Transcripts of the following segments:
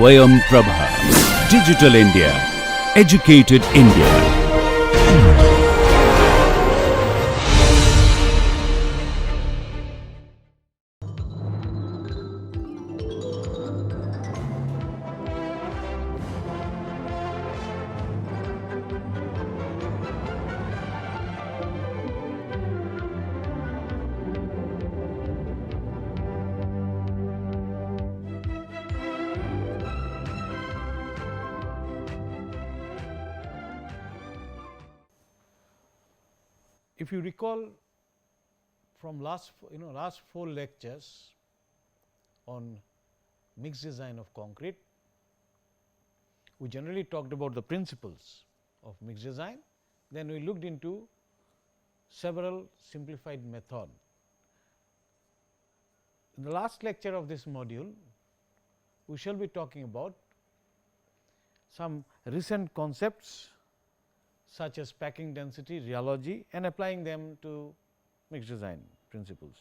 Swayam Prabha. Digital India. Educated India. If you recall from last 4 lectures on mixed design of concrete, we generally talked about the principles of mixed design. Then we looked into several simplified method. In the last lecture of this module, we shall be talking about some recent concepts such as packing density, rheology, and applying them to mixed design principles.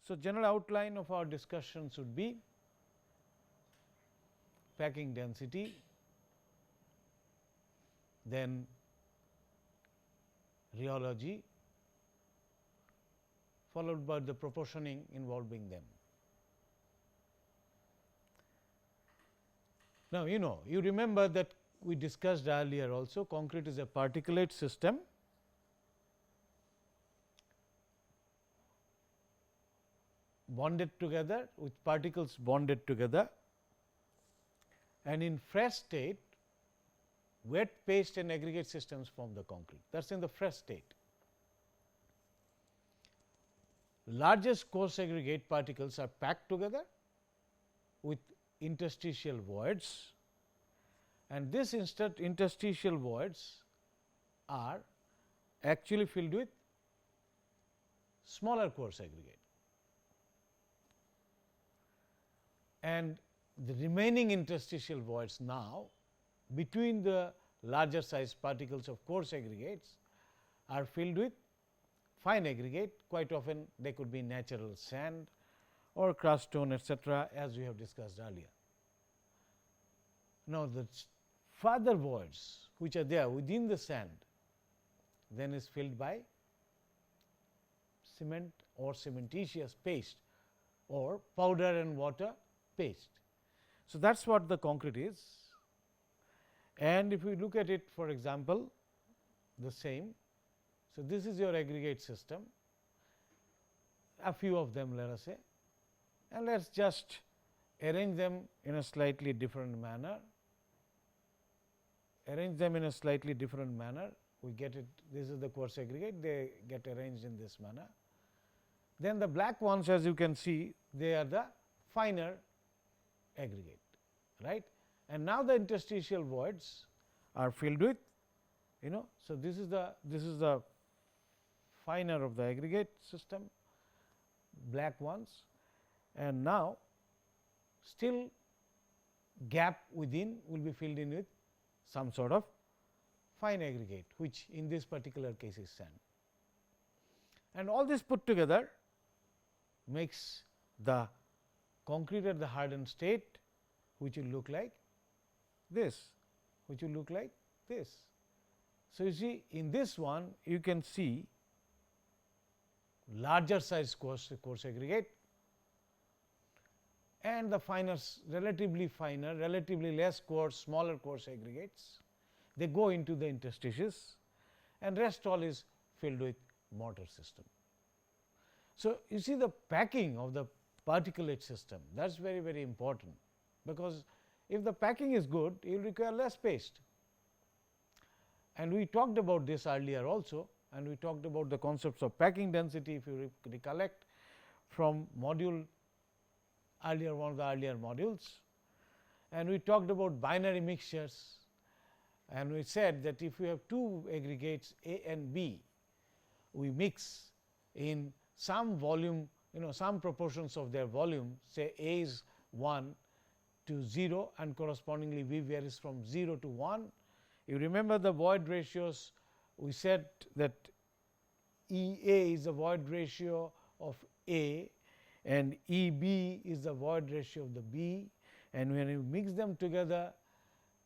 So, general outline of our discussion should be packing density, then rheology, followed by the proportioning involving them. Now, you remember that we discussed earlier also, concrete is a particulate system bonded together with particles bonded together, and in fresh state wet, paste and aggregate systems form the concrete. That is in the fresh state. Largest coarse aggregate particles are packed together with interstitial voids, and these interstitial voids are actually filled with smaller coarse aggregate, and the remaining interstitial voids now between the larger size particles of coarse aggregates are filled with fine aggregate. Quite often they could be natural sand or crushed stone, etc., as we have discussed earlier. Now, the further voids which are there within the sand then is filled by cement or cementitious paste or powder and water paste. So, that is what the concrete is, and if we look at it, for example, the same. So, this is your aggregate system, a few of them, let us say, and let us just arrange them in a slightly different manner. We get it, this is the coarse aggregate, they get arranged in this manner. Then the black ones, as you can see, they are the finer aggregate, right. And now the interstitial voids are filled with, so this is the finer of the aggregate system, black ones, and now still gap within will be filled in with some sort of fine aggregate, which in this particular case is sand. And all this put together makes the concrete at the hardened state, which will look like this, So, you see in this one you can see larger size coarse aggregate and the relatively finer, relatively less coarse, smaller coarse aggregates, they go into the interstices, and rest all is filled with mortar system. So, you see the packing of the particulate system, that is very, very important, because if the packing is good, you will require less paste. And we talked about this earlier also, and we talked about the concepts of packing density, if you recollect from module earlier, one of the earlier modules, and we talked about binary mixtures, and we said that if we have two aggregates A and B, we mix in some volume, some proportions of their volume, say A is 1 to 0 and correspondingly B varies from 0 to 1. You remember the void ratios, we said that EA is the void ratio of A and EB is the void ratio of the B, and when you mix them together,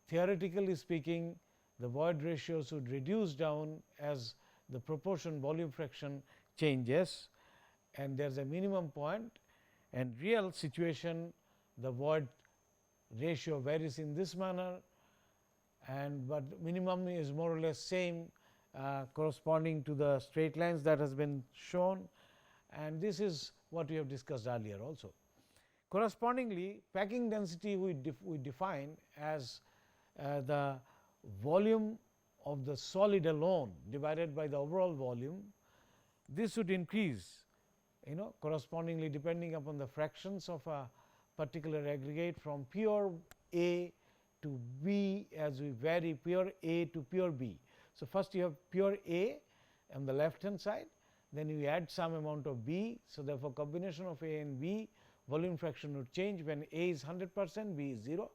theoretically speaking, the void ratio should reduce down as the proportion volume fraction changes, and there is a minimum point, and real situation the void ratio varies in this manner, and but minimum is more or less same corresponding to the straight lines that has been shown, and this is what we have discussed earlier also. Correspondingly, packing density we define as the volume of the solid alone divided by the overall volume. This would increase correspondingly depending upon the fractions of a particular aggregate from pure A to B as we vary pure A to pure B. So, first you have pure A on the left hand side, then you add some amount of B. So, therefore, combination of A and B volume fraction would change when A is 100%, B is 0,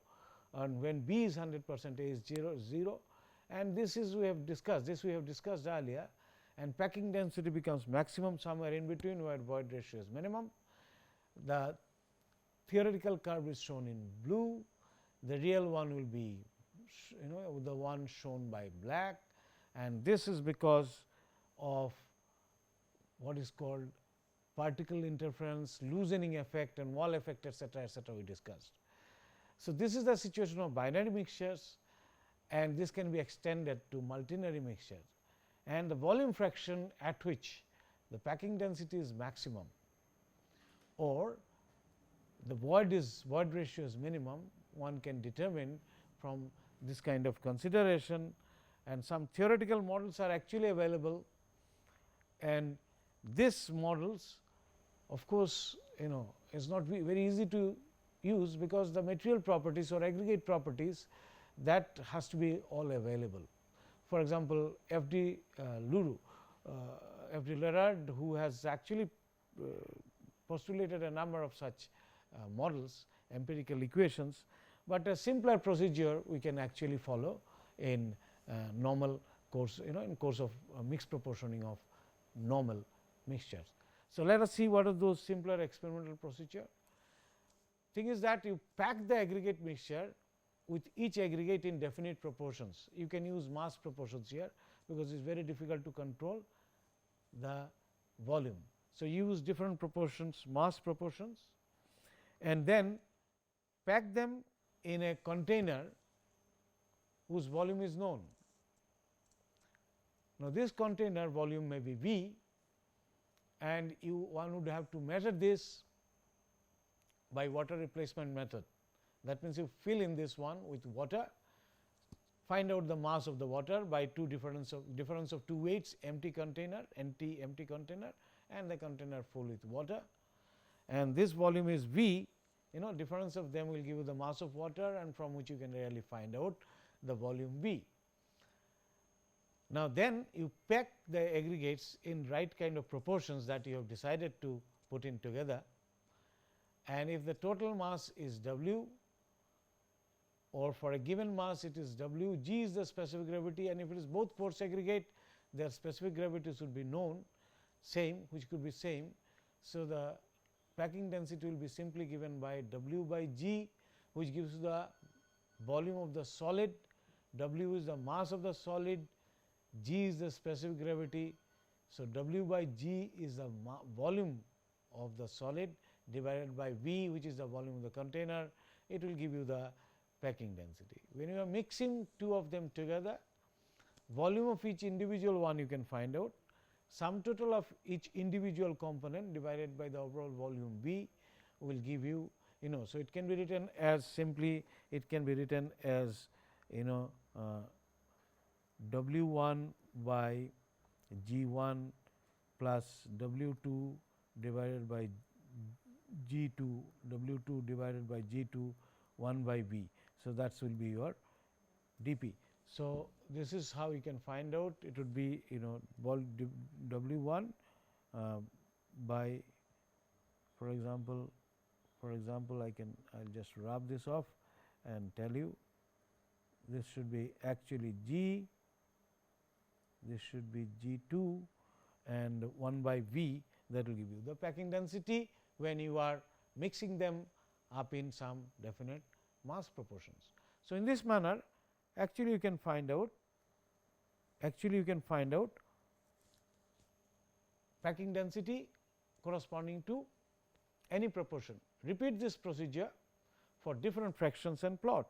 and when B is 100%, A is 0, and this is we have discussed earlier, and packing density becomes maximum somewhere in between where void ratio is minimum. The theoretical curve is shown in blue, the real one will be the one shown by black, and this is because of what is called particle interference, loosening effect and wall effect, etc., we discussed. So, this is the situation of binary mixtures, and this can be extended to multinary mixtures, and the volume fraction at which the packing density is maximum or the void ratio is minimum, one can determine from this kind of consideration, and some theoretical models are actually available, and these models of course is not very easy to use because the material properties or aggregate properties that has to be all available. For example, F.D. Lerard, who has actually postulated a number of such models, empirical equations, but a simpler procedure we can actually follow in normal course, in course of mixed proportioning of normal mixtures. So, let us see what are those simpler experimental procedure. Thing is that you pack the aggregate mixture with each aggregate in definite proportions. You can use mass proportions here because it is very difficult to control the volume. So, use different proportions, mass proportions, and then pack them in a container whose volume is known. Now, this container volume may be V, and one would have to measure this by water replacement method. That means, you fill in this one with water, find out the mass of the water by difference of two weights, empty container and empty container, and the container full with water, and this volume is V. Difference of them will give you the mass of water, and from which you can really find out the volume V. Now, then you pack the aggregates in right kind of proportions that you have decided to put in together, and if the total mass is W, or for a given mass it is W, G is the specific gravity, and if it is both force aggregate, their specific gravity should be known same, which could be same. So, the packing density will be simply given by W by G, which gives you the volume of the solid, W is the mass of the solid, G is the specific gravity. So, W by G is the volume of the solid divided by V, which is the volume of the container, it will give you the packing density. When you are mixing two of them together, volume of each individual one you can find out, sum total of each individual component divided by the overall volume V will give you, so it can be written as simply, it can be written as W 1 by G 1 plus W 2 divided by G 2, W 2 divided by G 2 1 by V. So, that will be your dP. So, this is how you can find out, it would be W 1 by, for example I'll just rub this off and tell you, this should be actually G, this should be G 2 and 1 by V, that will give you the packing density when you are mixing them up in some definite mass proportions. So, in this manner actually you can find out packing density corresponding to any proportion. Repeat this procedure for different fractions and plot,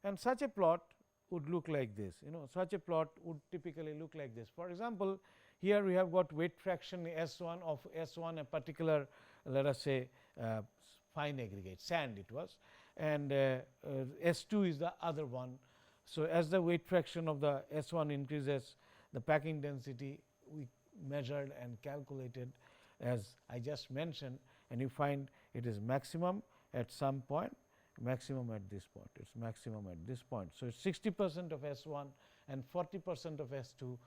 and such a plot would look like this. Such a plot would typically look like this. For example, here we have got weight fraction S1 of S1 a particular, let us say fine aggregate sand it was, and S2 is the other one. So, as the weight fraction of the S1 increases, the packing density we measured and calculated as I just mentioned, and you find it is maximum at some point, maximum at this point, it is maximum at this point. So, 60% of S1 and 40% of S2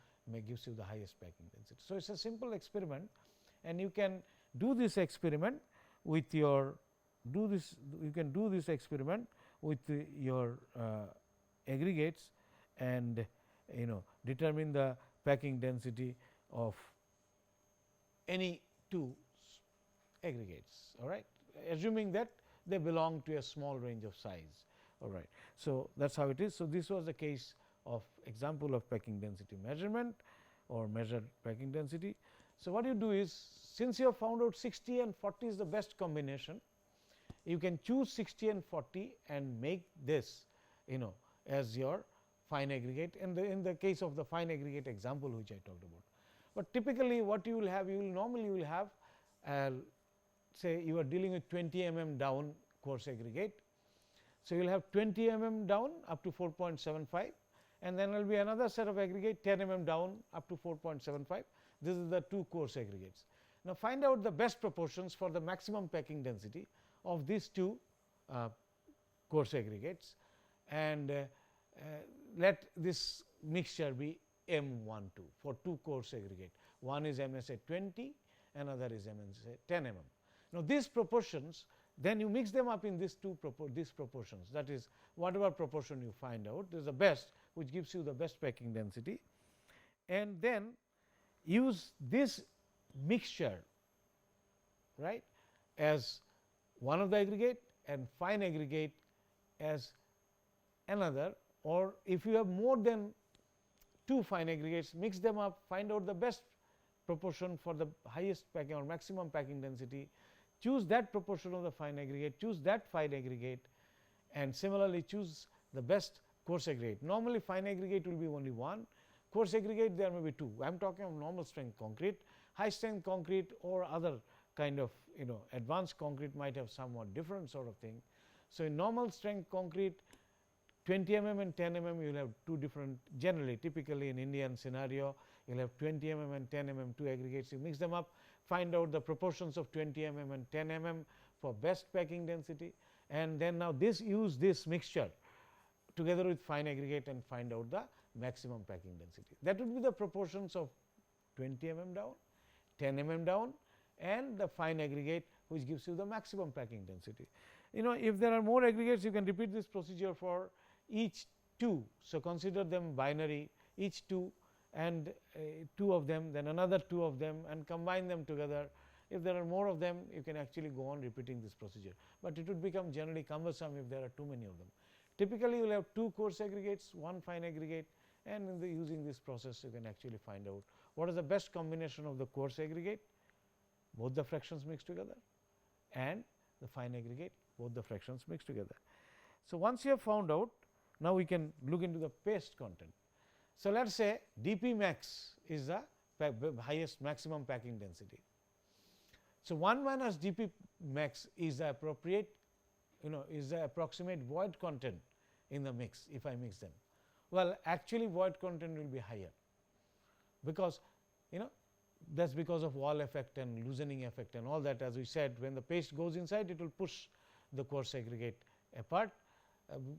gives you the highest packing density. So, it is a simple experiment, and you can do this experiment with your experiment with your aggregates, and determine the packing density of any two aggregates, all right, assuming that they belong to a small range of size, all right. So, that is how it is. So, this was the case of example of packing density measurement or measured packing density. So, what you do is, since you have found out 60 and 40 is the best combination, you can choose 60 and 40 and make this as your fine aggregate, and in the case of the fine aggregate example which I talked about. But typically what you will have, normally you will have say you are dealing with 20 mm down coarse aggregate. So, you will have 20 mm down up to 4.75, and then there will be another set of aggregate 10 mm down up to 4.75. This is the two coarse aggregates. Now, find out the best proportions for the maximum packing density of these two coarse aggregates, and let this mixture be M12 for two coarse aggregate. One is MSA 20, another is MSA 10 mm. Now, these proportions, then you mix them up in these these proportions, that is whatever proportion you find out, this is the best which gives you the best packing density, and then use this mixture, right, as one of the aggregate and fine aggregate as another, or if you have more than two fine aggregates, mix them up, find out the best proportion for the highest packing or maximum packing density, choose that proportion of the fine aggregate, choose that fine aggregate, and similarly choose the best coarse aggregate. Normally fine aggregate will be only one, coarse aggregate there may be two. I am talking of normal strength concrete. High strength concrete or other kind of advanced concrete might have somewhat different sort of thing. So, in normal strength concrete 20 mm and 10 mm you will have two different, generally typically in Indian scenario you will have 20 mm and 10 mm two aggregates, you mix them up, find out the proportions of 20 mm and 10 mm for best packing density, and then now use this mixture together with fine aggregate and find out the maximum packing density. That would be the proportions of 20 mm down, 10 mm down, and the fine aggregate which gives you the maximum packing density. If there are more aggregates, you can repeat this procedure for each two. So, consider them binary, each two, and two of them, then another two of them, and combine them together. If there are more of them, you can actually go on repeating this procedure, but it would become generally cumbersome if there are too many of them. Typically, you will have two coarse aggregates, one fine aggregate, and using this process you can actually find out what is the best combination of the coarse aggregate, both the fractions mixed together, and the fine aggregate, both the fractions mixed together. So, once you have found out, now we can look into the paste content. So, let us say dP max is the highest maximum packing density. So, 1 minus dP max is the appropriate, is the approximate void content in the mix if I mix them. Well, actually void content will be higher, because that is because of wall effect and loosening effect and all that. As we said, when the paste goes inside, it will push the coarse aggregate apart,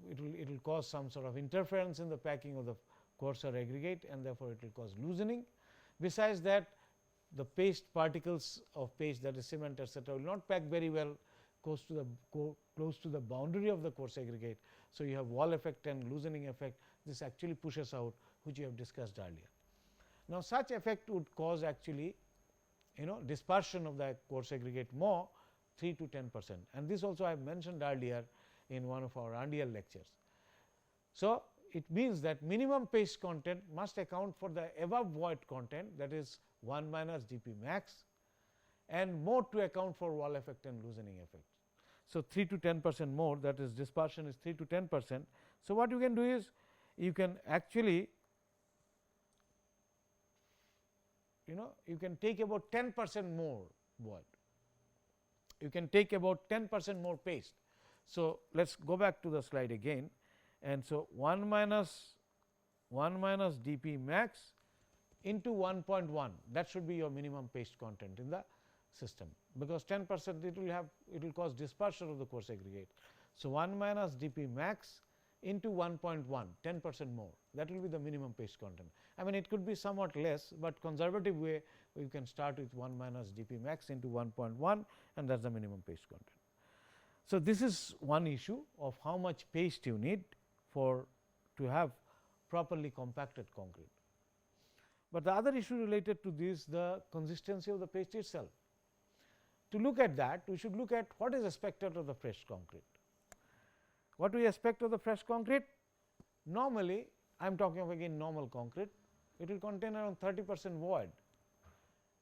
it will cause some sort of interference in the packing of the coarser aggregate, and therefore, it will cause loosening. Besides that, the paste particles of paste, that is cement etc., will not pack very well close to the boundary of the coarse aggregate. So, you have wall effect and loosening effect, this actually pushes out, which we have discussed earlier. Now, such effect would cause actually dispersion of the coarse aggregate more 3 to 10%, and this also I have mentioned earlier in one of our earlier lectures. So, it means that minimum paste content must account for the above void content, that is 1 minus dP max, and more to account for wall effect and loosening effect. So, 3 to 10% more, that is dispersion is 3 to 10%. So, what you can do is you can actually you can take about 10% more void, you can take about 10% more paste. So, let us go back to the slide again, and so 1 minus dP max into 1.1, that should be your minimum paste content in the system, because 10% it will cause dispersion of the coarse aggregate. So, 1 minus dP max into 1.1, 10% more, that will be the minimum paste content. I mean, it could be somewhat less, but conservative way we can start with 1 minus dP max into 1.1, and that is the minimum paste content. So, this is one issue of how much paste you need for to have properly compacted concrete. But the other issue related to this, the consistency of the paste itself. To look at that, we should look at what is expected of the fresh concrete. What we expect of the fresh concrete? Normally, I am talking of again normal concrete, it will contain around 30% void,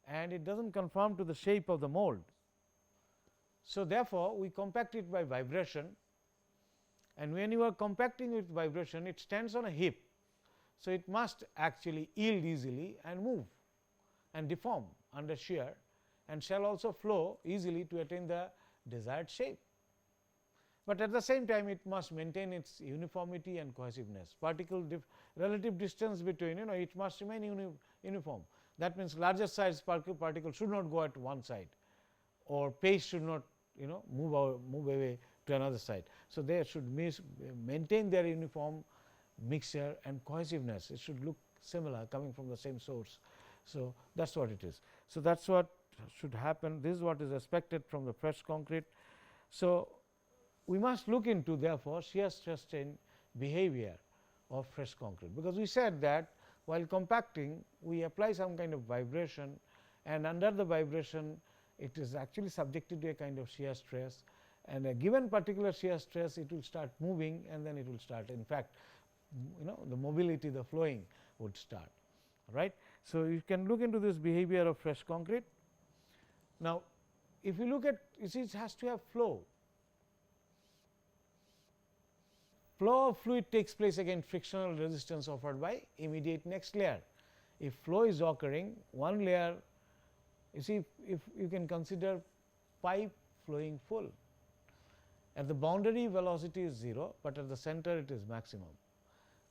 and it does not conform to the shape of the mold. So, therefore, we compact it by vibration, and when you are compacting with vibration, it stands on a hip. So, it must actually yield easily and move and deform under shear, and shall also flow easily to attain the desired shape. But at the same time, it must maintain its uniformity and cohesiveness, relative distance between, it must remain uniform. That means, larger size particle should not go at one side, or paste should not move away to another side. So, they should maintain their uniform mixture and cohesiveness, it should look similar coming from the same source. So, that is what it is. So, that is what should happen, this is what is expected from the fresh concrete. So, we must look into therefore, shear stress strain behavior of fresh concrete, because we said that while compacting we apply some kind of vibration, and under the vibration it is actually subjected to a kind of shear stress, and a given particular shear stress it will start moving, and then it will start, in fact, the mobility, the flowing would start, right. So, you can look into this behavior of fresh concrete. Now, if you look at, you see, it has to have flow. Flow of fluid takes place against frictional resistance offered by immediate next layer. If flow is occurring, one layer, you see, if you can consider pipe flowing full, at the boundary velocity is 0, but at the center it is maximum.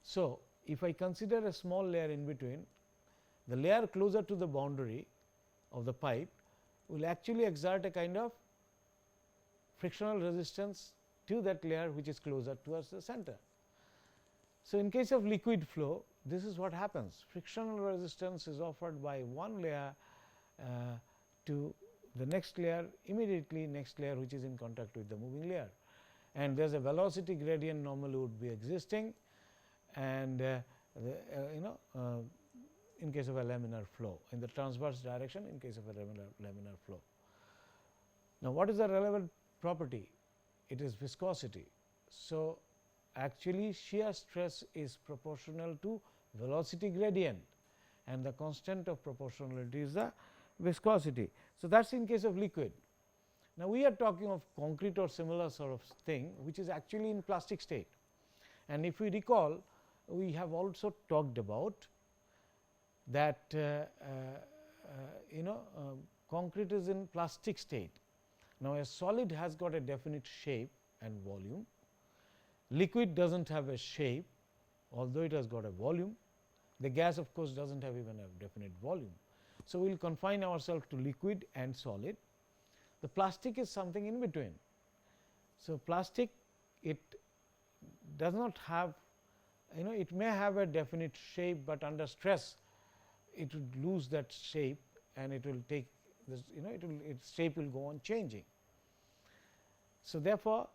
So, if I consider a small layer in between, the layer closer to the boundary of the pipe will actually exert a kind of frictional resistance to that layer which is closer towards the center. So, in case of liquid flow, this is what happens, frictional resistance is offered by one layer to the next layer, immediately next layer which is in contact with the moving layer, and there is a velocity gradient normally would be existing, and in case of a laminar flow, in the transverse direction in case of a laminar flow. Now, what is the relevant property? It is viscosity. So, actually shear stress is proportional to velocity gradient, and the constant of proportionality is the viscosity. So, that is in case of liquid. Now, we are talking of concrete or similar sort of thing which is actually in plastic state, and if we recall, we have also talked about that concrete is in plastic state. Now, a solid has got a definite shape and volume, liquid does not have a shape, although it has got a volume, the gas of course does not have even a definite volume. So, we will confine ourselves to liquid and solid. The plastic is something in between. So, plastic, it does not have, it may have a definite shape, but under stress it would lose that shape, and it will take this, its shape will go on changing. So, therefore,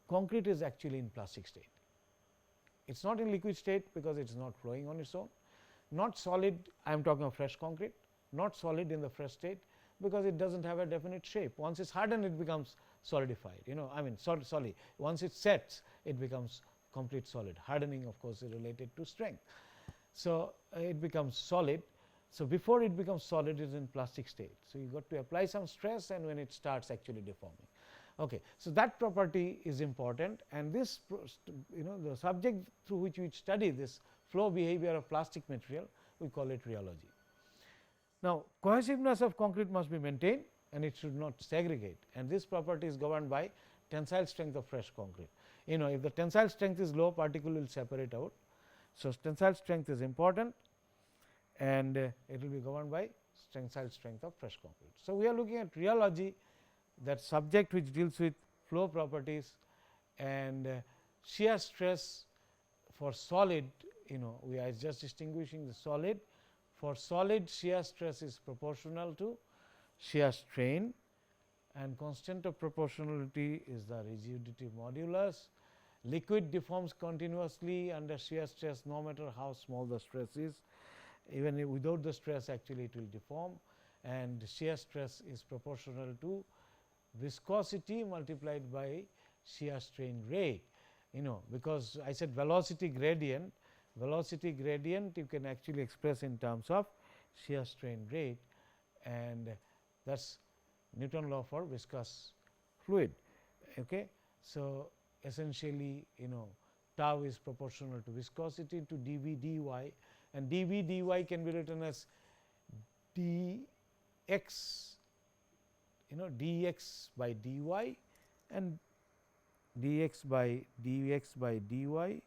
concrete is actually in plastic state. It is not in liquid state because it is not flowing on its own, not solid, I am talking of fresh concrete, not solid in the fresh state because it does not have a definite shape. Once it is hardened, it becomes solidified, I mean solid. Once it sets, it becomes complete solid. Hardening of course is related to strength. So, it becomes solid. So, before it becomes solid, it is in plastic state. So, you got to apply some stress, and when it starts actually deforming. Okay. So, that property is important, and this the subject through which we study this flow behavior of plastic material, we call it rheology. Now, cohesiveness of concrete must be maintained, and it should not segregate, and this property is governed by tensile strength of fresh concrete. If the tensile strength is low, particle will separate out. So, tensile strength is important, and it will be governed by tensile strength of fresh concrete. So, we are looking at rheology, that subject which deals with flow properties and shear stress for solid. We are just distinguishing the solid. For solid, shear stress is proportional to shear strain, and constant of proportionality is the rigidity modulus. Liquid deforms continuously under shear stress, no matter how small the stress is. Even without the stress, actually it will deform, and shear stress is proportional to viscosity multiplied by shear strain rate. Because I said velocity gradient you can actually express in terms of shear strain rate, and that is Newton law for viscous fluid. Okay. So, essentially tau is proportional to viscosity to dV dy, and dV dy can be written as dx dx by dy and dx by dy.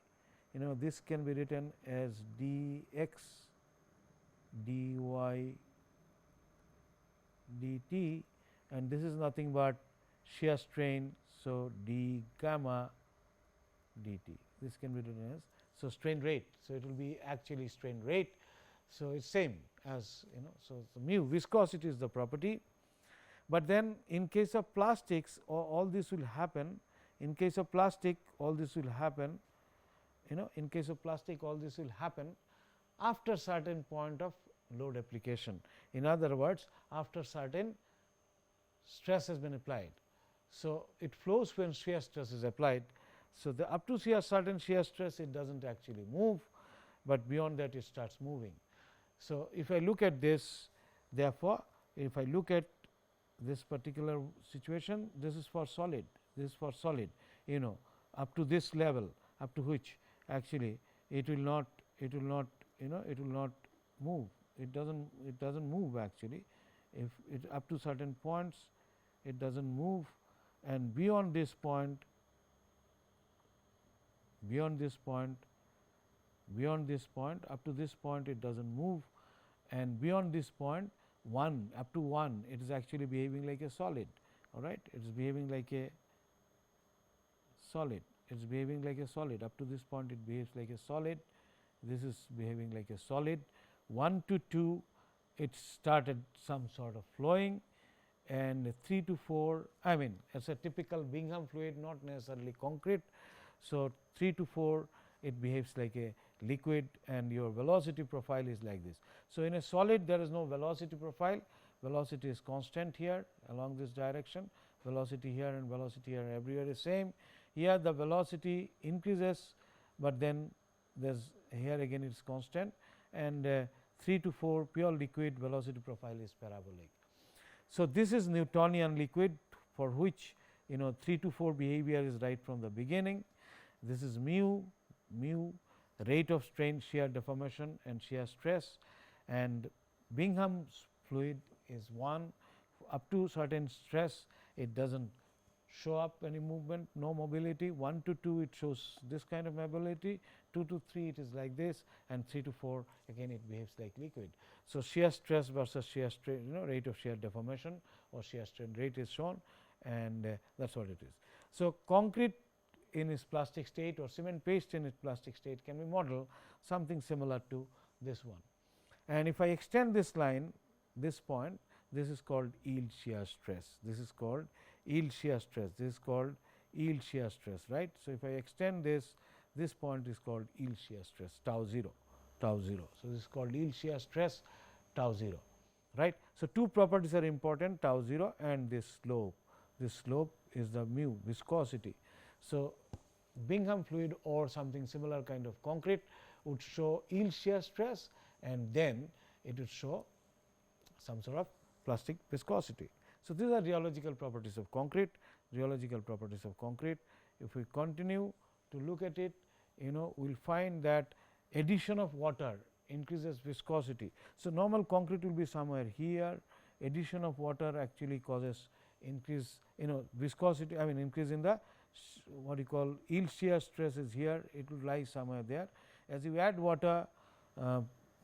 This can be written as dx dy dt, and this is nothing but shear strain. So, d gamma dt, this can be written as strain rate. So, it will be actually strain rate. So, it is same as so mu viscosity is the property, but then in case of plastics all this will happen. In case of plastic all this will happen, in case of plastic all this will happen after certain point of load application. In other words, after certain stress has been applied. So, it flows when shear stress is applied. So, the up to certain shear stress it does not actually move, but beyond that it starts moving. So, if I look at this, therefore, if I look at this particular situation, this is for solid, this is for solid, up to this level, up to which actually it will not move, it doesn't move actually. If it up to certain points it does not move, and beyond this point up to this point it does not move, and beyond this point 1 up to 1 it is actually behaving like a solid. All right, it is behaving like a solid, it is behaving like a solid. Up to this point it behaves like a solid, this is behaving like a solid. 1 to 2 it started some sort of flowing, and 3 to 4 I mean as a typical Bingham fluid, not necessarily concrete. So, 3 to 4 it behaves like a liquid, and your velocity profile is like this. So, in a solid there is no velocity profile, velocity is constant here along this direction, velocity here and velocity here everywhere is same. Here the velocity increases, but then there is here again it is constant, and 3 to 4 pure liquid velocity profile is parabolic. So, this is Newtonian liquid for which 3 to 4 behavior is right from the beginning. This is mu rate of strain, shear deformation and shear stress, and Bingham's fluid is 1 up to certain stress it does not show up any movement, no mobility. 1 to 2 it shows this kind of mobility, 2 to 3 it is like this, and 3 to 4 again it behaves like liquid. So, shear stress versus shear strain, rate of shear deformation or shear strain rate is shown, and that is what it is. So, concrete in its plastic state or cement paste in its plastic state can be modeled something similar to this one. And if I extend this line, this point, this is called yield shear stress, this is called yield shear stress, this is called yield shear stress, right. So, if I extend this point is called yield shear stress tau 0. So, this is called yield shear stress tau 0, right. So, two properties are important, tau 0 and this slope is the mu, viscosity. So, Bingham fluid or something similar kind of concrete would show yield shear stress, and then it would show some sort of plastic viscosity. So, these are rheological properties of concrete, rheological properties of concrete. If we continue to look at it, we will find that addition of water increases viscosity. So, normal concrete will be somewhere here, addition of water actually causes increase viscosity, I mean increase in the what you call yield shear stress is here, it will lie somewhere there. As you add water,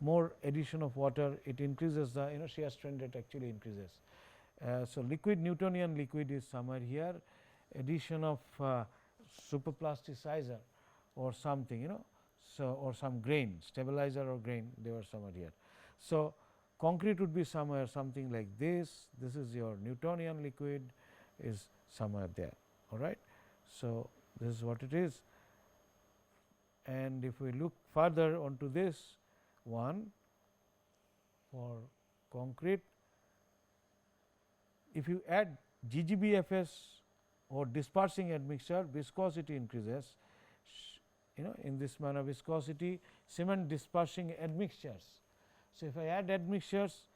more addition of water, it increases the shear strain rate actually increases. So, liquid Newtonian liquid is somewhere here, addition of superplasticizer or something so or some grain stabilizer or grain, they were somewhere here. So, concrete would be somewhere something like this, this is your Newtonian liquid is somewhere there, all right. So, this is what it is, and if we look further onto this one for concrete, if you add GGBFS or dispersing admixture, viscosity increases in this manner, viscosity, cement dispersing admixtures. So, if I add admixtures,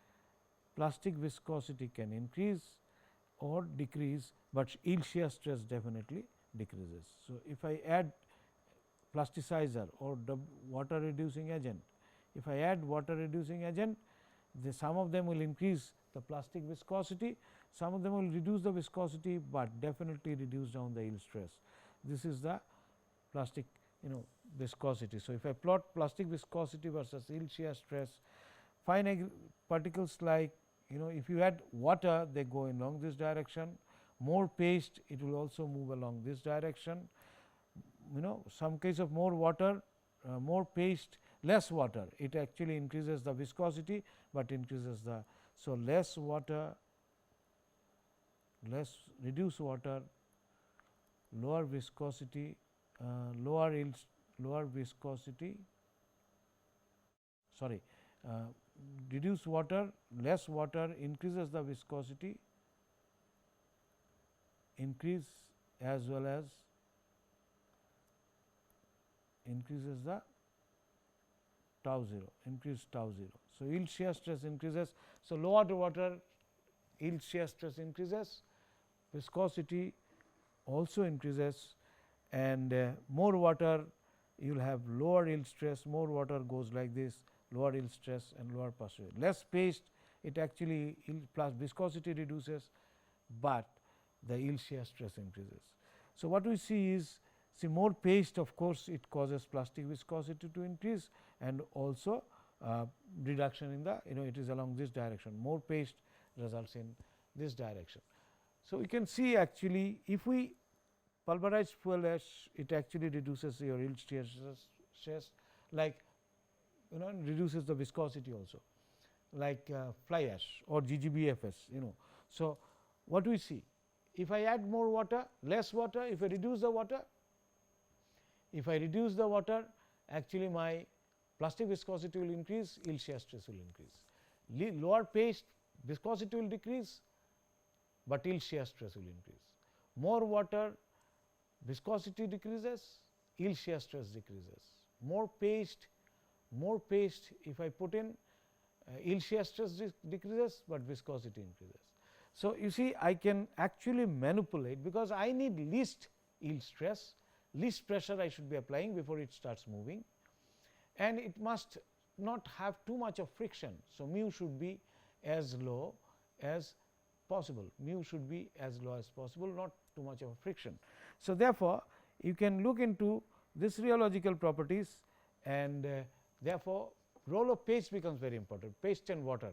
plastic viscosity can increase or decrease, but yield shear stress definitely decreases. So, if I add plasticizer or water reducing agent, if I add water reducing agent, some of them will increase the plastic viscosity, some of them will reduce the viscosity, but definitely reduce down the yield stress. This is the plastic viscosity. So, if I plot plastic viscosity versus yield shear stress, fine particles like if you add water, they go along this direction, more paste it will also move along this direction, some case of more water, more paste, less water, it actually increases the viscosity, but increases the. So, less water, less reduce water, lower viscosity, lower yield, lower viscosity, sorry, reduce water, less water increases the viscosity, increase as well as increases the tau 0, increase tau 0. So, yield shear stress increases. So, lower the water, yield shear stress increases, viscosity also increases, and more water you will have lower yield stress, more water goes like this, lower yield stress and lower pass rate. Less paste, it actually plus viscosity reduces, but the yield shear stress increases. So, what we see is, see more paste, of course, it causes plastic viscosity to increase, and also reduction in the it is along this direction, more paste results in this direction. So, we can see actually if we pulverize fuel ash, it actually reduces your yield shear stress, like reduces the viscosity also, like fly ash or GGBFS. So, what we see, if I add more water, less water, if I reduce the water, actually my plastic viscosity will increase, yield shear stress will increase. Lower paste, viscosity will decrease, but yield shear stress will increase. More water, viscosity decreases, yield shear stress decreases. More paste, if I put in, yield shear stress decreases, but viscosity increases. So, you see I can actually manipulate, because I need least yield stress, least pressure I should be applying before it starts moving, and it must not have too much of friction. So, mu should be as low as possible, mu should be as low as possible, not too much of friction. So, therefore, you can look into this rheological properties, and therefore, role of paste becomes very important, paste and water,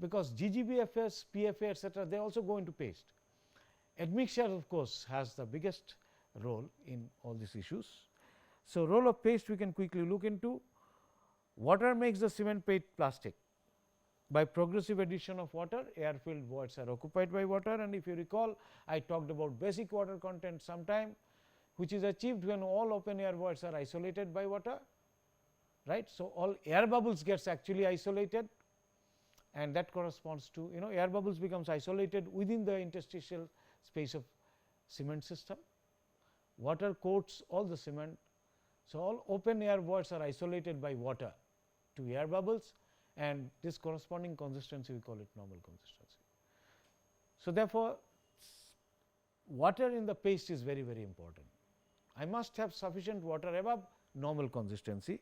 because GGBFS, PFA etc., they also go into paste. Admixture of course, has the biggest role in all these issues. So, role of paste we can quickly look into. Water makes the cement paste plastic. By progressive addition of water, air filled voids are occupied by water, and if you recall, I talked about basic water content sometime, which is achieved when all open air voids are isolated by water, right. So, all air bubbles gets actually isolated, and that corresponds to air bubbles becomes isolated within the interstitial space of cement system. Water coats all the cement. So, all open air voids are isolated by water to air bubbles, and this corresponding consistency we call it normal consistency. So, therefore, water in the paste is very important. I must have sufficient water above normal consistency,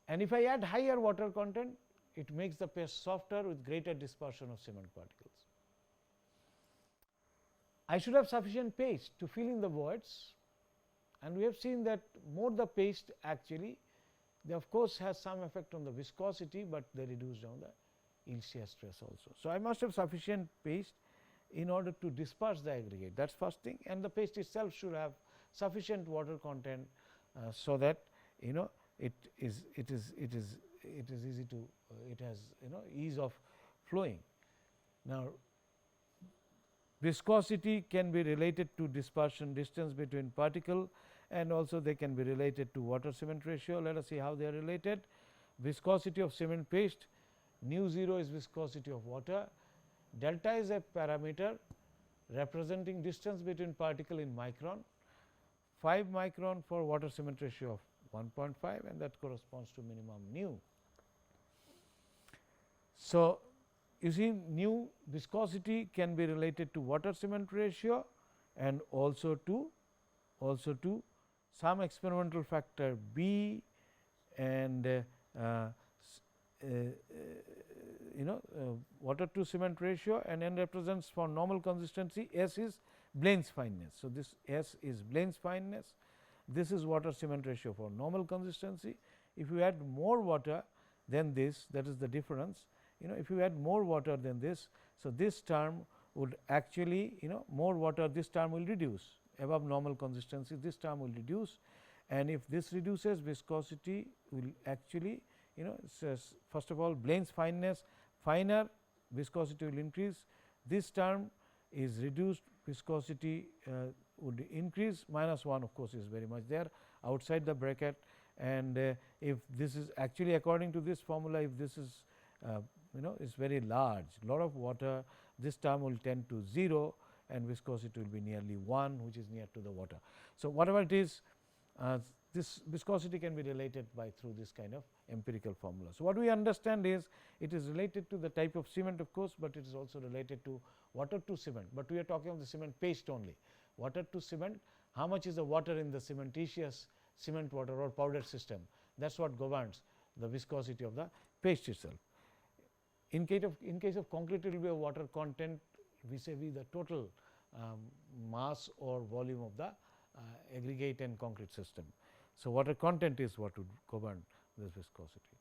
and if I add higher water content, it makes the paste softer with greater dispersion of cement particles. I should have sufficient paste to fill in the voids, and we have seen that more the paste actually, they of course has some effect on the viscosity, but they reduce down the yield shear stress also. So, I must have sufficient paste in order to disperse the aggregate, that is first thing, and the paste itself should have sufficient water content, so that it is easy to it has ease of flowing. Now, viscosity can be related to dispersion distance between particle, and also they can be related to water cement ratio. Let us see how they are related. Viscosity of cement paste, nu 0 is viscosity of water, delta is a parameter representing distance between particle in micron, 5 micron for water cement ratio of 1.5, and that corresponds to minimum nu. So, you see nu viscosity can be related to water cement ratio and also to some experimental factor B, and water to cement ratio, and N represents for normal consistency, S is Blaine's fineness. So, this S is Blaine's fineness, this is water cement ratio for normal consistency. If you add more water than this, that is the difference, if you add more water than this. So, this term would actually more water, this term will reduce above normal consistency, this term will reduce, and if this reduces, viscosity will actually says first of all Blaine's fineness finer, viscosity will increase, this term is reduced, viscosity would increase, minus 1 of course is very much there outside the bracket, and if this is actually according to this formula, if this is is very large, lot of water, this term will tend to 0 and viscosity will be nearly 1, which is near to the water. So, whatever it is, this viscosity can be related by through this kind of empirical formula. So, what we understand is it is related to the type of cement of course, but it is also related to water to cement, but we are talking of the cement paste only. Water to cement, how much is the water in the cementitious cement water or powder system, that is what governs the viscosity of the paste itself. In case of concrete, it will be a water content vis-a-vis the total mass or volume of the aggregate and concrete system. So, water content is what would govern this viscosity.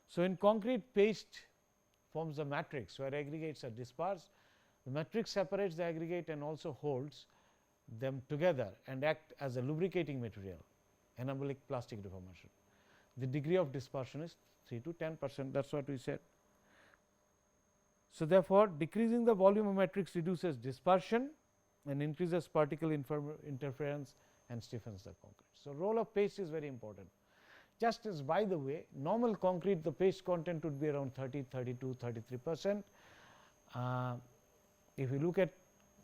So, in concrete, paste forms a matrix where aggregates are dispersed. The matrix separates the aggregate and also holds them together and act as a lubricating material, anabolic plastic deformation. The degree of dispersion is 3 to 10%, that is what we said. So, therefore, decreasing the volume of matrix reduces dispersion and increases particle interference and stiffens the concrete. So, role of paste is very important. Just as by the way, normal concrete, the paste content would be around 30, 32, 33%. If you look at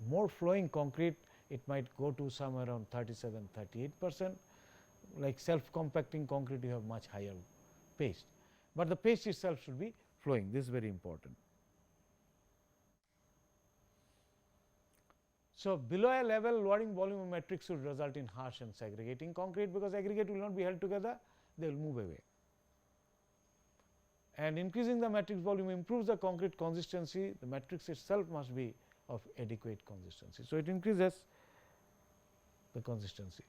more flowing concrete, it might go to somewhere around 37, 38%. Like self compacting concrete, you have much higher paste, but the paste itself should be flowing, this is very important. So, below a level, lowering volume of matrix would result in harsh and segregating concrete, because aggregate will not be held together, they will move away. And increasing the matrix volume improves the concrete consistency, the matrix itself must be of adequate consistency. So, it increases the consistency.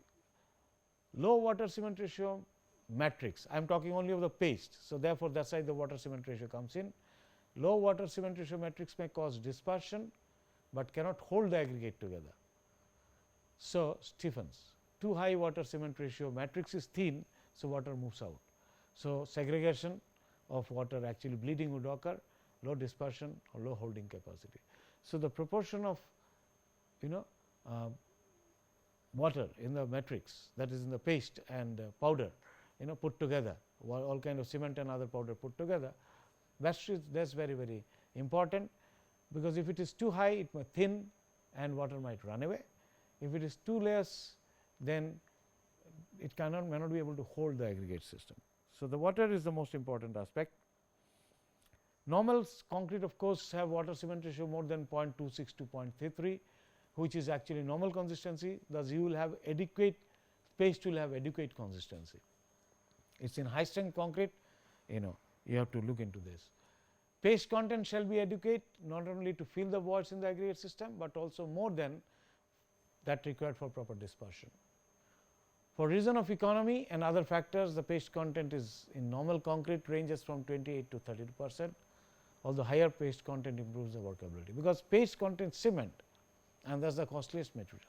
Low water cement ratio matrix, I am talking only of the paste. So, therefore, that is why the water cement ratio comes in. Low water cement ratio matrix may cause dispersion, but cannot hold the aggregate together. So, stiffens. Too high water cement ratio matrix is thin, so water moves out. So, segregation of water, actually bleeding would occur, low dispersion or low holding capacity. So, the proportion of water in the matrix, that is in the paste and powder put together, all kind of cement and other powder put together, that is very important, because if it is too high, it may thin and water might run away. If it is 2 layers, then it may not be able to hold the aggregate system. So, the water is the most important aspect. Normal concrete of course, have water cement ratio more than 0.26 to 0.33, which is actually normal consistency. Thus, you will have adequate paste will have adequate consistency. It is in high strength concrete, you have to look into this. Paste content shall be adequate not only to fill the voids in the aggregate system, but also more than that required for proper dispersion. For reason of economy and other factors, the paste content is in normal concrete ranges from 28 to 32%, although higher paste content improves the workability, because paste contains cement and that is the costliest material.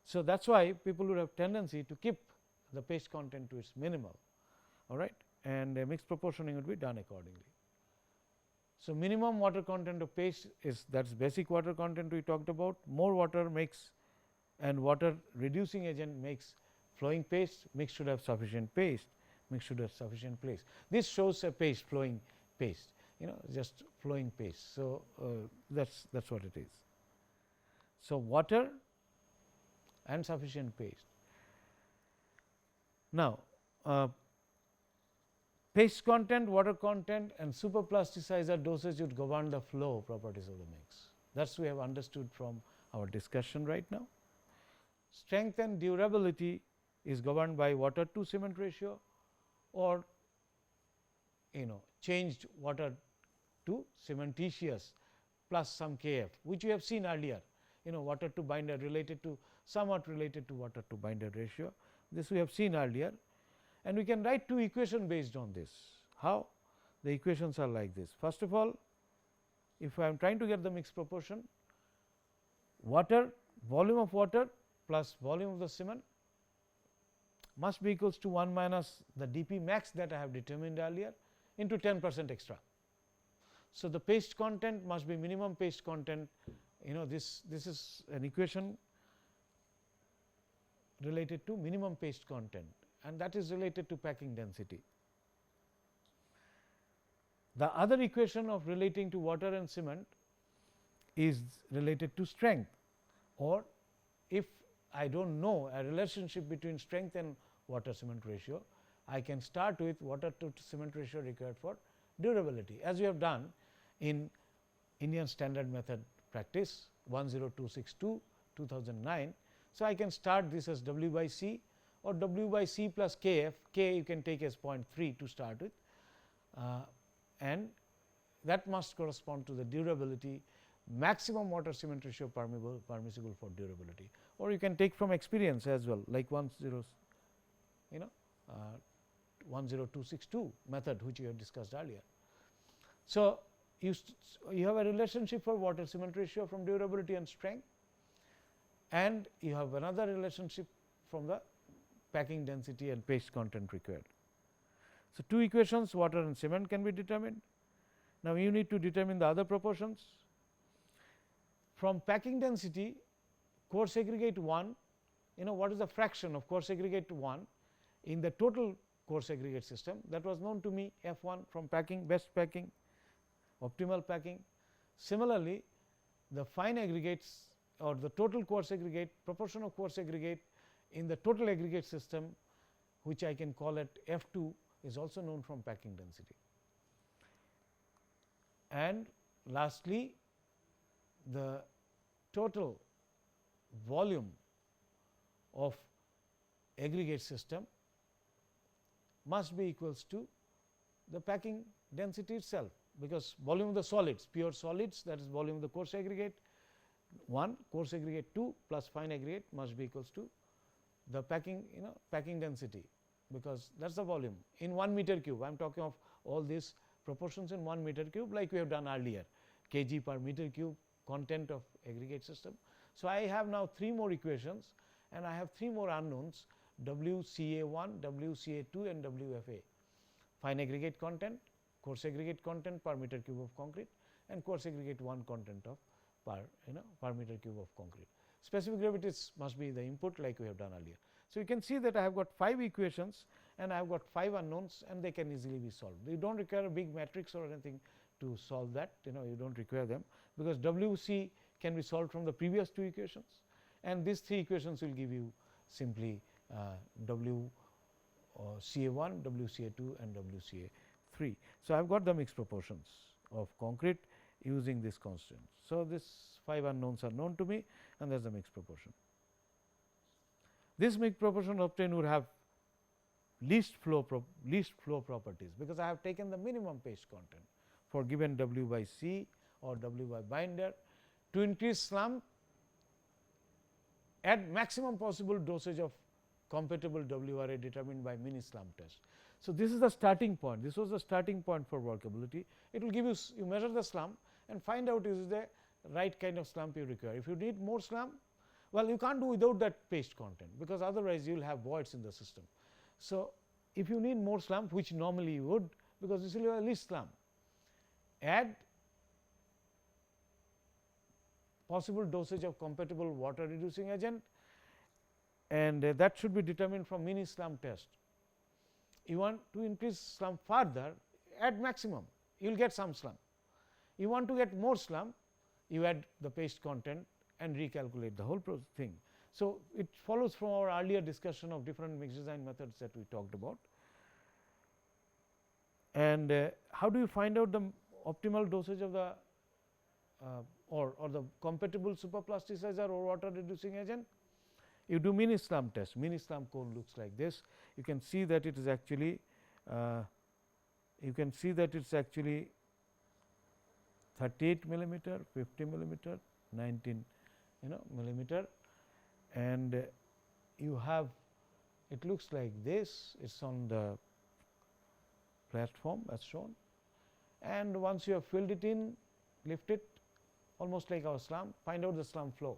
So, that is why people would have tendency to keep the paste content to its minimal, all right, and a mixed proportioning would be done accordingly. So, minimum water content of paste is, that is basic water content we talked about. More water makes and water reducing agent makes flowing paste, mix should have sufficient paste, mix should have sufficient paste. This shows a paste flowing paste, just flowing paste. So, that is what it is. So, water and sufficient paste. Now, paste content, water content and superplasticizer dosage would govern the flow properties of the mix. That is we have understood from our discussion right now. Strength and durability is governed by water to cement ratio or changed water to cementitious plus some Kf, which we have seen earlier, water to binder related to somewhat related to water to binder ratio. This we have seen earlier, and we can write 2 equations based on this. How? The equations are like this. First of all, if I am trying to get the mixed proportion, water, volume of water plus volume of the cement must be equals to 1 minus the dP max that I have determined earlier into 10% extra. So, the paste content must be minimum paste content, this is an equation related to minimum paste content, and that is related to packing density. The other equation of relating to water and cement is related to strength, or if I do not know a relationship between strength and water cement ratio, I can start with water to cement ratio required for durability, as we have done in Indian Standard Method practice 10262 2009. So, I can start this as W by C or W by C plus Kf, K you can take as 0.3 to start with, and that must correspond to the durability maximum water cement ratio permissible for durability, or you can take from experience as well, like 10262 method which we have discussed earlier. So, you have a relationship for water cement ratio from durability and strength, and you have another relationship from the packing density and paste content required. So, 2 equations, water and cement can be determined. Now, you need to determine the other proportions. From packing density, coarse aggregate 1, what is the fraction of coarse aggregate 1 in the total coarse aggregate system, that was known to me F1 from packing, best packing, optimal packing. Similarly, the fine aggregates or the total coarse aggregate, proportion of coarse aggregate in the total aggregate system, which I can call it F2, is also known from packing density. And lastly, the total volume of aggregate system must be equals to the packing density itself, because volume of the solids, pure solids, that is volume of the coarse aggregate 1, coarse aggregate 2 plus fine aggregate must be equals to the packing packing density, because that is the volume in 1 meter cube. I am talking of all these proportions in 1 meter cube, like we have done earlier, kg per meter cube content of aggregate system. So, I have now 3 more equations and I have 3 more unknowns, WCA1, WCA2 and WFA, fine aggregate content, coarse aggregate content per meter cube of concrete, and coarse aggregate 1 content of per meter cube of concrete. Specific gravities must be the input, like we have done earlier. So, you can see that I have got 5 equations and I have got 5 unknowns, and they can easily be solved. You do not require a big matrix or anything to solve that, you do not require them, because WC can be solved from the previous two equations, and these three equations will give you simply W CA1, W CA2 and W CA3. So, I have got the mixed proportions of concrete using this constant. So, this 5 unknowns are known to me, and that is the mixed proportion. This mixed proportion obtained would have least flow properties, because I have taken the minimum paste content for given W by C or W by binder to increase slump at maximum possible dosage of compatible WRA determined by mini slump test. So, this is the starting point. This was the starting point for workability. It will give you, you measure the slump and find out is the right kind of slump you require. If you need more slump, well, you can't do without that paste content, because otherwise you will have voids in the system. So, if you need more slump, which normally you would, because this will have least slump, add possible dosage of compatible water reducing agent, and that should be determined from mini slump test. You want to increase slump further, add maximum, you will get some slump. You want to get more slump, you add the paste content and recalculate the whole thing. So, it follows from our earlier discussion of different mix design methods that we talked about. And how do you find out the optimal dosage of the or the compatible superplasticizer or water reducing agent? You do mini slump test. Mini slump cone looks like this. You can see that it is actually 38 millimeter, 50 millimeter, 19 millimeter, and you have, it looks like this. It is on the platform as shown, and once you have filled it in, lift it almost like our slump, find out the slump flow.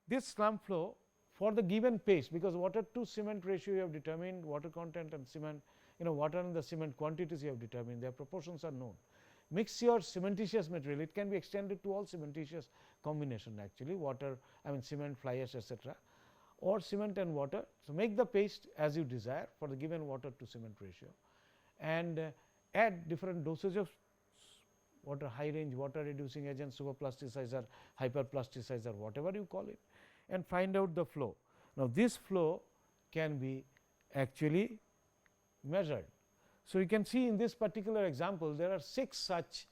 This slump flow for the given paste, because water to cement ratio you have determined, water content and cement, water and the cement quantities you have determined, their proportions are known. Mix your cementitious material, it can be extended to all cementitious combination actually, water, cement, fly ash, etc., or cement and water. So, make the paste as you desire for the given water to cement ratio, and add different dosage of water, high range water reducing agent, superplasticizer, hyperplasticizer, whatever you call it, and find out the flow. Now, this flow can be actually measured. So, you can see in this particular example there are 6 such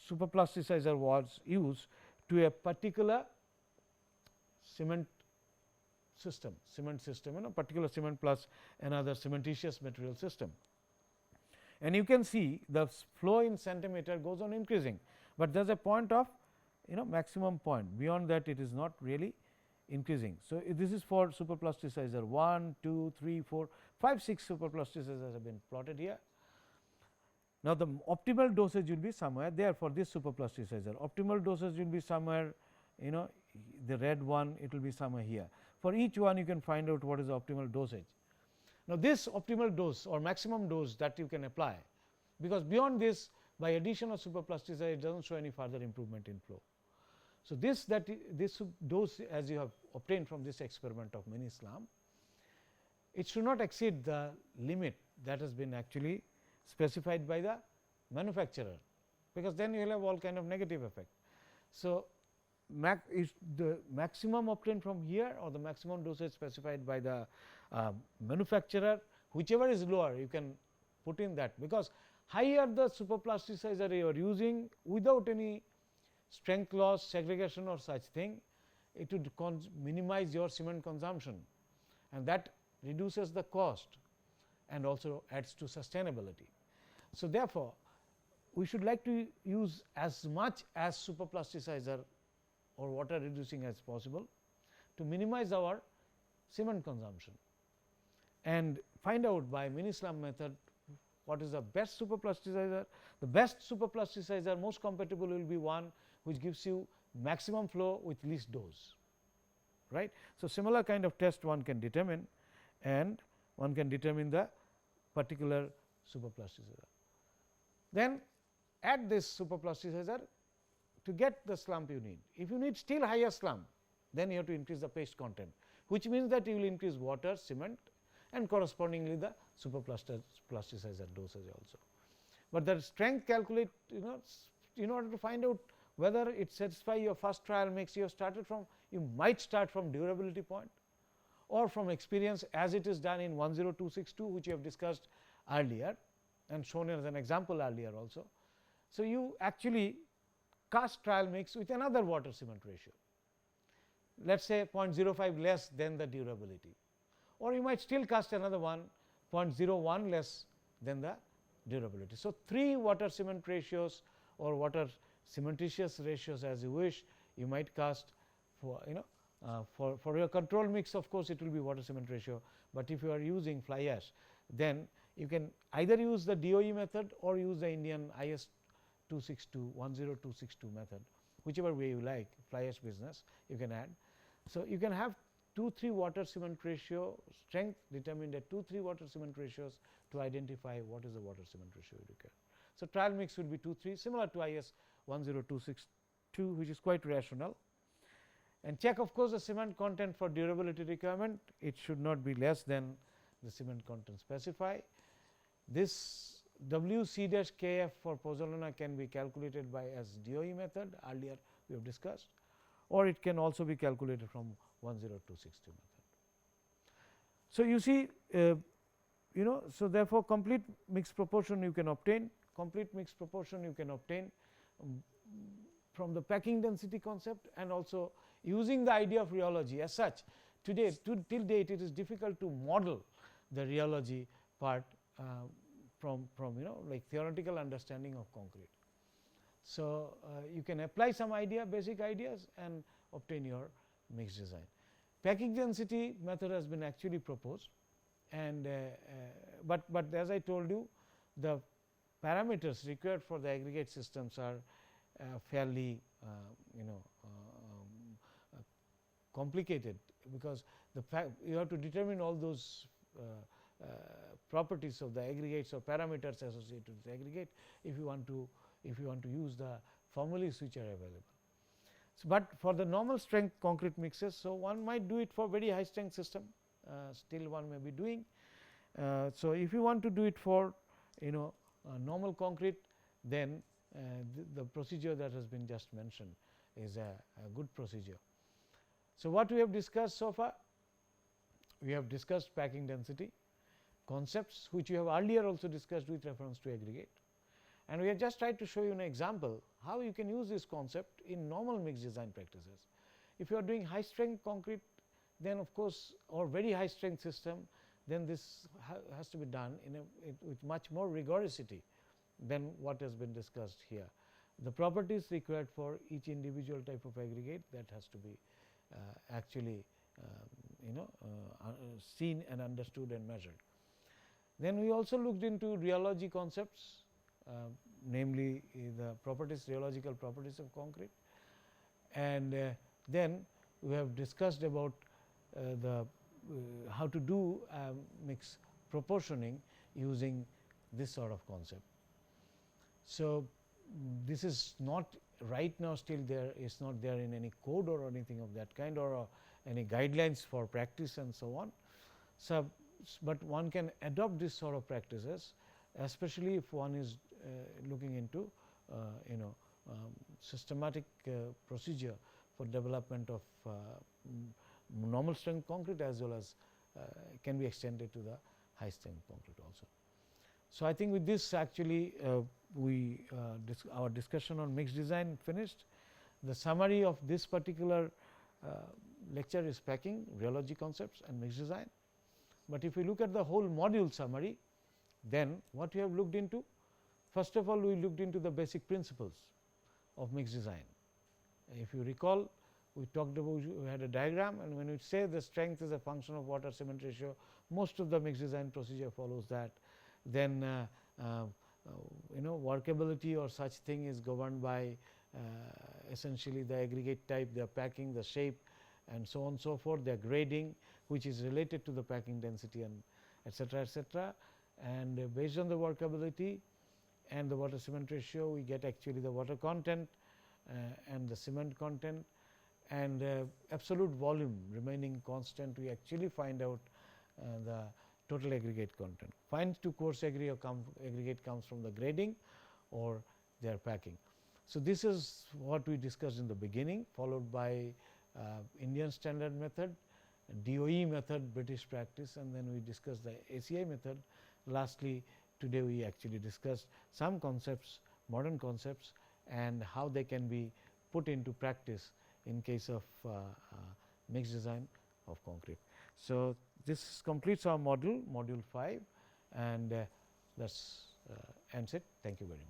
superplasticizer was used to a particular cement system, particular cement plus another cementitious material system. And you can see the flow in centimeter goes on increasing, but there is a point of maximum point, beyond that it is not really increasing. So, this is for superplasticizer 1, 2, 3, 4, 5, 6 superplasticizers have been plotted here. Now, the optimal dosage will be somewhere there for this superplasticizer, optimal dosage will be somewhere, the red one, it will be somewhere here. For each one you can find out what is the optimal dosage. Now, this optimal dose or maximum dose that you can apply, because beyond this by addition of superplasticizer it does not show any further improvement in flow. So, this dose as you have obtained from this experiment of mini slump, it should not exceed the limit that has been actually specified by the manufacturer, because then you will have all kind of negative effect. So, is the maximum obtained from here or the maximum dosage specified by the manufacturer, whichever is lower you can put in that, because higher the superplasticizer you are using without any strength loss, segregation or such thing, it would minimize your cement consumption, and that reduces the cost and also adds to sustainability. So, therefore, we should like to use as much as superplasticizer or water reducing as possible to minimize our cement consumption, and find out by mini slump method what is the best superplasticizer. The best superplasticizer, most compatible will be one which gives you maximum flow with least dose, right. So, similar kind of test one can determine, and one can determine the particular superplasticizer. Then add this superplasticizer to get the slump you need. If you need still higher slump, then you have to increase the paste content, which means that you will increase water, cement, and correspondingly the superplasticizer dosage also. But the strength calculate, in order to find out whether it satisfies your first trial mix, you might start from durability point or from experience, as it is done in 10262, which we have discussed earlier and shown as an example earlier also. So, you actually cast trial mix with another water cement ratio, let us say 0.05 less than the durability, or you might still cast another one 0.01 less than the durability. So, 3 water cement ratios or water cementitious ratios, as you wish, you might cast for for your control mix. Of course, it will be water cement ratio, but if you are using fly ash, then you can either use the DOE method or use the Indian IS 10262 method, whichever way you like, fly ash business you can add. So, you can have 2-3 water cement ratio strength determined at 2-3 water cement ratios to identify what is the water cement ratio you require. So, trial mix will be 2-3, similar to IS 10262, which is quite rational, and check of course the cement content for durability requirement. It should not be less than the cement content specified. This WC-KF for pozzolana can be calculated by as DOE method, earlier we have discussed, or it can also be calculated from 10262 method. So, you see so therefore, complete mixed proportion you can obtain, from the packing density concept, and also using the idea of rheology. As such, today till date it is difficult to model the rheology part from like theoretical understanding of concrete. So, you can apply some basic ideas and obtain your mixed design. Packing density method has been actually proposed, and but as I told you, the parameters required for the aggregate systems are fairly complicated, because you have to determine all those properties of the aggregates or parameters associated with the aggregate if you want to use the formulas which are available. So, but for the normal strength concrete mixes, so one might do it for very high strength system, still one may be doing. So, if you want to do it for normal concrete, then the procedure that has been just mentioned is a good procedure. So, what we have discussed so far? We have discussed packing density concepts, which we have earlier also discussed with reference to aggregate, and we have just tried to show you an example how you can use this concept in normal mixed design practices. If you are doing high strength concrete, then of course, or very high strength system, then this has to be done with much more rigorosity than what has been discussed here. The properties required for each individual type of aggregate, that has to be actually seen and understood and measured. Then we also looked into rheology concepts, namely the rheological properties of concrete, and then we have discussed about how to do mix proportioning using this sort of concept. So, this is not right now still there, is not there in any code or anything of that kind, or any guidelines for practice and so on. So, but one can adopt this sort of practices, especially if one is looking into systematic procedure for development of normal strength concrete, as well as can be extended to the high strength concrete also. So, I think with this actually our discussion on mixed design finished. The summary of this particular lecture is packing, rheology concepts and mixed design. But if we look at the whole module summary, then what we have looked into? First of all, we looked into the basic principles of mixed design. If you recall, we talked about, we had a diagram, and when we say the strength is a function of water cement ratio, most of the mixed design procedure follows that. Then workability or such thing is governed by essentially the aggregate type, their packing, the shape, and so on and so forth, their grading, which is related to the packing density, and etc., etc. And based on the workability and the water cement ratio, we get actually the water content and the cement content, and absolute volume remaining constant, we actually find out the total aggregate content. Fine to coarse aggregate comes from the grading or their packing. So, this is what we discussed in the beginning, followed by Indian standard method, DOE method, British practice, and then we discussed the ACI method. Lastly, today we actually discussed some concepts, modern concepts, and how they can be put into practice in case of mixed design of concrete. So, this completes our module 5, and that ends it. Thank you very much.